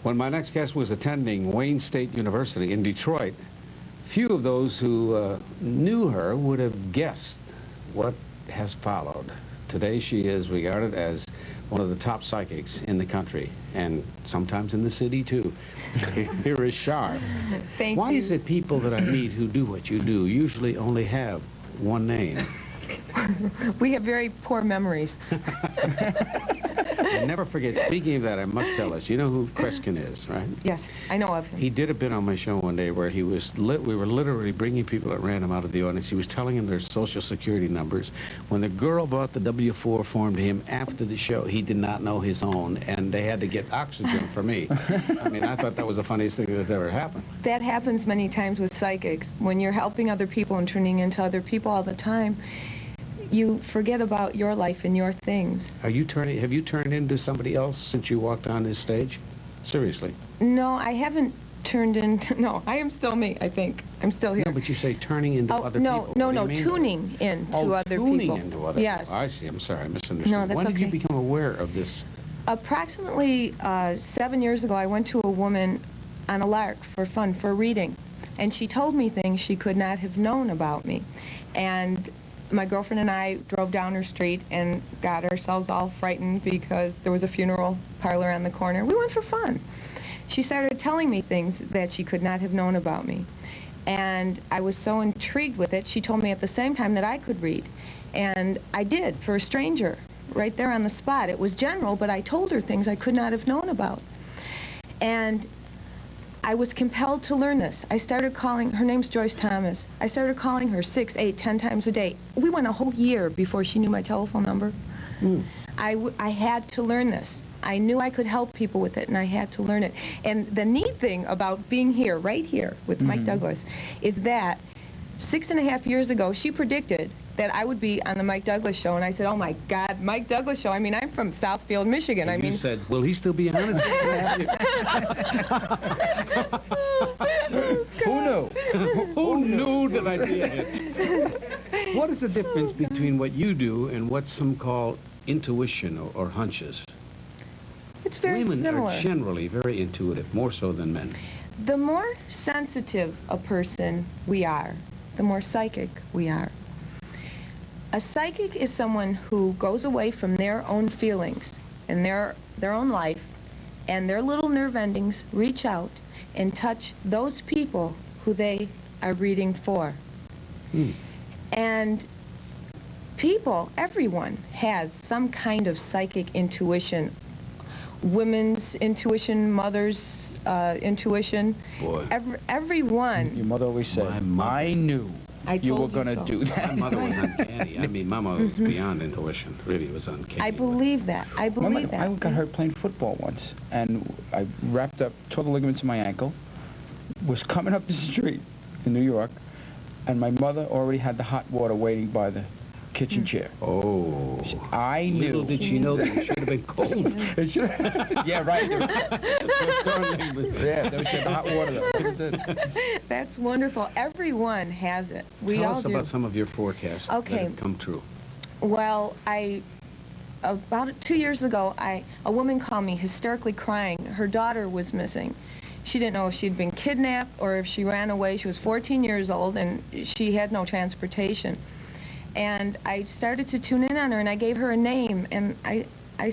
When my next guest was attending Wayne State University in Detroit, few of those who knew her would have guessed what has followed. Today she is regarded as one of the top psychics in the country, and sometimes in the city too. Here is Shar. Thank Why you. is it people that I meet who do what you do usually only have one name? We have very poor memories. I never forget, speaking of that, I must tell us, you know who Kreskin is, right? Yes, I know of him. He did a bit on my show one day where he was we were literally bringing people at random out of the audience. He was telling them their social security numbers. When the girl brought the W-4 form to him after the show, he did not know his own, and they had to get oxygen for me. I mean, I thought that was the funniest thing that ever happened. That happens many times with psychics. When you're helping other people and turning into other people all the time, you forget about your life and your things. Have you turned into somebody else since you walked on this stage? Seriously? No, I haven't turned into, no, I am still me, I think. I'm still here. No, but you say turning into other people. No, tuning into other people. Tuning into other yes. people. I see. I'm sorry, I misunderstood. No, that's when did okay. you become aware of this? Approximately 7 years ago, I went to a woman on a lark for fun, for a reading, and she told me things she could not have known about me. And my girlfriend and I drove down her street and got ourselves all frightened because there was a funeral parlor on the corner. We went for fun. She started telling me things that she could not have known about me. And I was so intrigued with it, she told me at the same time that I could read. And I did, for a stranger, right there on the spot. It was general, but I told her things I could not have known about. And I was compelled to learn this. I started calling, her name's Joyce Thomas. I started calling her 6, 8, 10 times a day. We went a whole year before she knew my telephone number. I had to learn this. I knew I could help people with it, and I had to learn it. And the neat thing about being here, right here, with Mike Douglas, is that 6.5 years ago, she predicted that I would be on the Mike Douglas Show, and I said, oh my God, Mike Douglas Show. I mean, I'm from Southfield, Michigan. And I mean, you said, will he still be on it? Who knew? Who knew that I'd be in it? What is the difference between what you do and what some call intuition or hunches? it's very Women similar. are generally very intuitive, more so than men. The more sensitive a person we are, the more psychic we are. A psychic is someone who goes away from their own feelings and their own life, and their little nerve endings reach out and touch those people who they are reading for. And people, everyone, has some kind of psychic intuition. Women's intuition, mothers' intuition. Boy. Everyone. Your mother always said, I knew I you were told you going to so. do that. My mother was uncanny. I mean, my mother was beyond intuition. Really, it was uncanny. I believe that. I believe that. I got hurt playing football once, and I wrapped up, tore the ligaments in my ankle, was coming up the street in New York, and my mother already had the hot water waiting by the kitchen chair. Oh. I knew. Little did she know that it should have been cold. It should- yeah, right. Yeah, they said the hot water though. That's wonderful. Everyone has it. We Tell all us do. about some of your forecasts that Okay. have come true. Well, about 2 years ago, a woman called me hysterically crying. Her daughter was missing. She didn't know if she'd been kidnapped or if she ran away. She was 14 years old, and she had no transportation. And I started to tune in on her, and I gave her a name, and I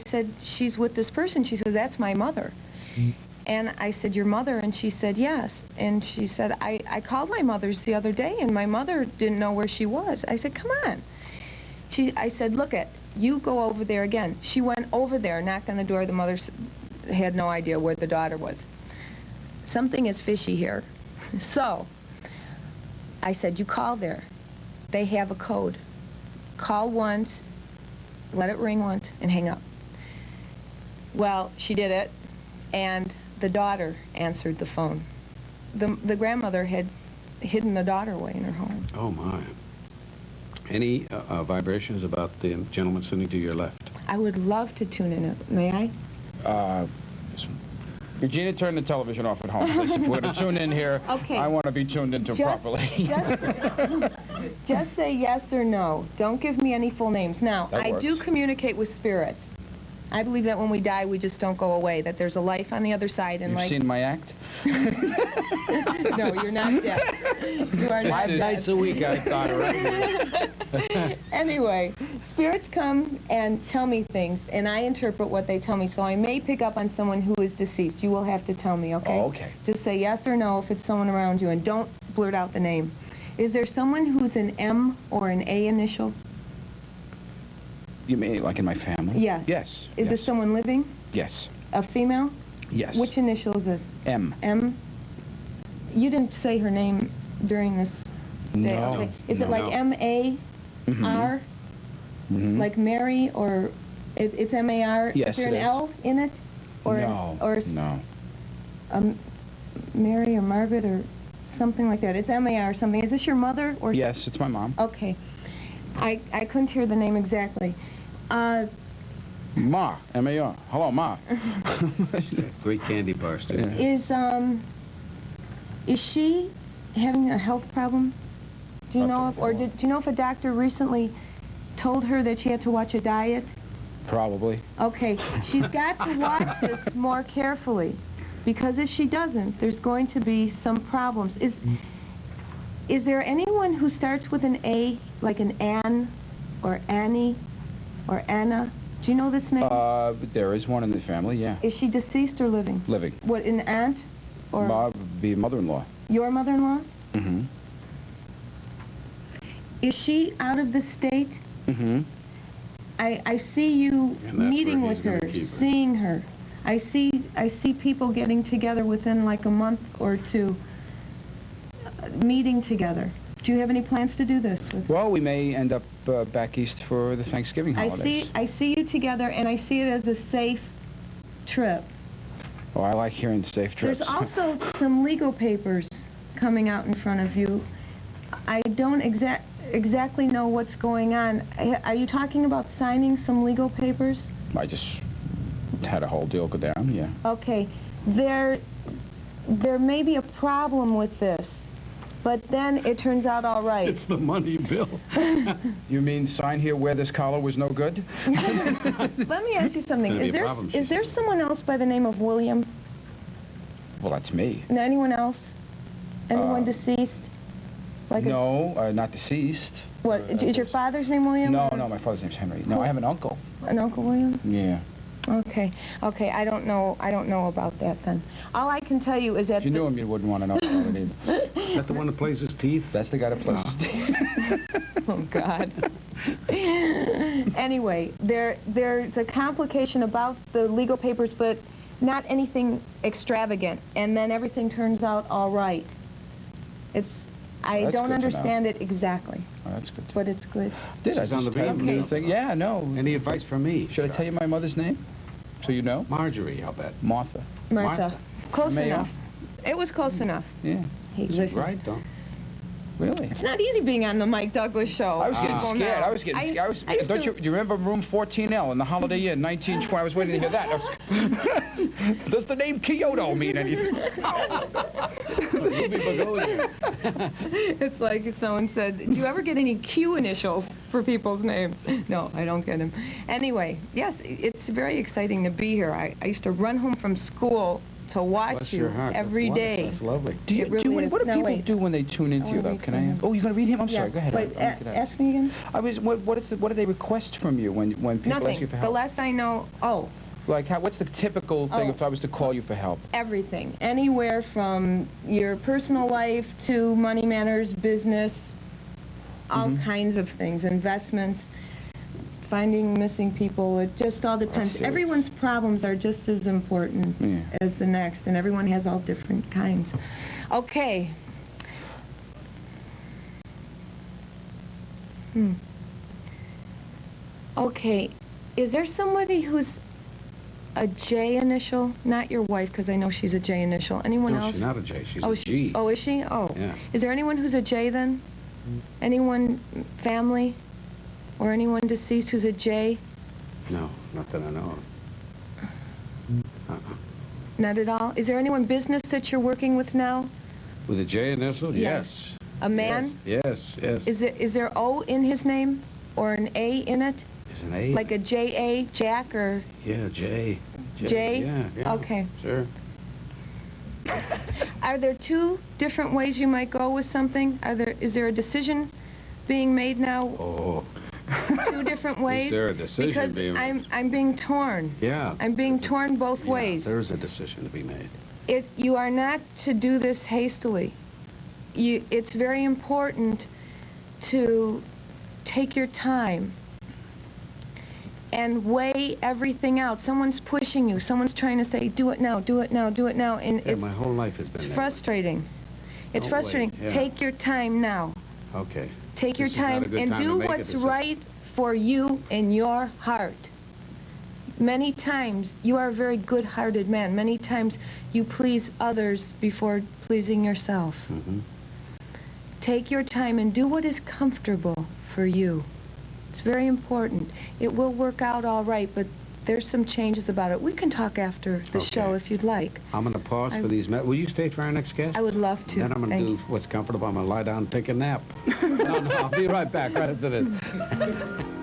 said, she's with this person. She says, that's my mother. And I said, your mother? And she said, yes. And she said, I called my mother's the other day, and my mother didn't know where she was. I said, come on. I said, look you go over there again. She went over there, knocked on the door. The mother had no idea where the daughter was. Something is fishy here. So I said, you call there. They have a code. Call once, let it ring once, and hang up. Well, she did it, and the daughter answered the phone. The grandmother had hidden the daughter away in her home. Oh, my. Any vibrations about the gentleman sitting to your left? I would love to tune in. May I? Regina, turn the television off at home, please. If we're to tune in here, Okay. I want to be tuned into properly. Just say yes or no. Don't give me any full names. Now, That I do works. communicate with spirits. I believe that when we die, we just don't go away, that there's a life on the other side. And You've like, seen my act? no, you're not dead. You are not 5 dead. nights a week, I thought, right? Anyway, spirits come and tell me things, and I interpret what they tell me. So I may pick up on someone who is deceased. You will have to tell me, okay? Oh, okay. Just say yes or no if it's someone around you, and don't blurt out the name. Is there someone who's an M or an A initial? You mean like in my family? Yes. Yes. Is this someone living? Yes. A female? Yes. Which initial is this? M. M? You didn't say her name during this day. No. Okay. Is it No. like M-A-R? Mhm. Like Mary, or it's M-A-R? Yes, Is there it an is. L in it? Or, No. Or No. Mary or Margaret or something like that. It's M-A-R something. Is this your mother? Or Yes, it's my mom. Okay. I couldn't hear the name exactly. Ma. M-A-R. Hello, Ma. Great candy bar, student. Is she having a health problem? Do you know Okay. if, or do you know if a doctor recently told her that she had to watch a diet? Probably. Okay, she's got to watch this more carefully, because if she doesn't, there's going to be some problems. Is there anyone who starts with an A, like an Ann, or Annie, or Anna? Do you know this name? There is one in the family, yeah. Is she deceased or living? Living. What, an aunt? Or Ma would be mother-in-law. your mother-in-law? Mm-hmm. Is she out of the state? Mm-hmm. I see you And that's meeting where with he's gonna her, keep her. seeing her. I see people getting together within like a month or two, meeting together. Do you have any plans to do this with her? Well, we may end up back east for the Thanksgiving holidays. I see you together, and I see it as a safe trip. Oh, I like hearing safe trips. There's also some legal papers coming out in front of you. I don't exactly know what's going on. Are you talking about signing some legal papers? I just had a whole deal go down, yeah. Okay, there may be a problem with this, but then it turns out all right. It's the money, Bill. You mean sign here where this collar was no good? Let me ask you something. Gonna be a problem, she Is there said. someone else by the name of William? Well, that's me. No, anyone else? Anyone Uh, deceased? Like No, not deceased. what? Is your father's name William? No, or no, my father's name's Henry. No, I have an uncle. An Uncle William? Yeah. Okay. I don't know about that then. All I can tell you is that If you knew him, you wouldn't want to know about it either. Is that the one that plays his teeth? That's the guy that plays his teeth. Oh, God. Anyway, there's a complication about the legal papers, but not anything extravagant. And then everything turns out all right. I That's don't good to know. understand it exactly, Oh, that's good. but it's good. Did I She's on just the tell you video. the thing? Yeah, no. Any advice from me? Should I tell you my mother's name? So you know? Marjorie, I'll bet. Martha. Martha. Martha. Close Mayo. enough. It was close enough. Yeah. Hey, She's listen. right, though. Really? It's not easy being on the Mike Douglas show. I was getting People scared. know. I was getting scared. I used Don't to- you remember room 14L in the holiday year 1920? I was waiting to hear that. Does the name Kyoto mean anything? Ruby Begonia. It's like if someone said, do you ever get any Q initials for people's names? No, I don't get them. Anyway, yes, it's very exciting to be here. I used to run home from school to watch Bless you your heart. every That's day. wonderful. That's lovely. Do you, It really do, is. what do Now, people wait. do when they tune into I you, wanna though? read Can from I? him. Oh, you're going to read him? I'm Yeah. sorry. Go ahead. Wait, I'll get out. ask me again. What do they request from you when people ask Nothing. you for The help? less I know, Like, what's the typical thing Oh. if I was to call you for help? everything. Anywhere from your personal life to money matters, business, all Mm-hmm. kinds of things, investments, finding missing people. It just all depends. serious. Everyone's problems are just as important Yeah. as the next, and everyone has all different kinds. Okay. Okay. Is there somebody who's a J initial? Not your wife, because I know she's a J initial. Anyone No, else? she's not a J. She's Oh, a G. Oh, is she? Oh. Yeah. Is there anyone who's a J then? Anyone, family, or anyone deceased who's a J? No, not that I know of. Not at all. Is there anyone business that you're working with now? With a J initial? Yes. Yes. A man? Yes, yes. Is there O in his name, or an A in it? There's an A? Like a J-A, Jack, or Yeah, J. J? Yeah. Okay. Sure. Are there two different ways you might go with something? Is there a decision being made now? Oh. Two different ways? Is there a decision because being made? I'm being torn. Yeah. I'm being torn both Yeah, ways. There's a decision to be made. You are not to do this hastily. It's very important to take your time and weigh everything out. Someone's pushing you. Someone's trying to say, do it now, do it now, do it now. And Yeah, my whole life has been it's that way. frustrating. It's Don't frustrating. wait, yeah. Take your time now. Okay. Take your This is not time a good and time to do make a what's decision. right for you in your heart. Many times, you are a very good-hearted man. Many times, you please others before pleasing yourself. Mm-hmm. Take your time and do what is comfortable for you. It's very important. It will work out all right, but there's some changes about it. We can talk after the Okay. show if you'd like. I'm going to pause for these minutes. Will you stay for our next guest? I would love to. Then I'm going to Thank do you. what's comfortable. I'm going to lie down and take a nap. No, I'll be right back right after this.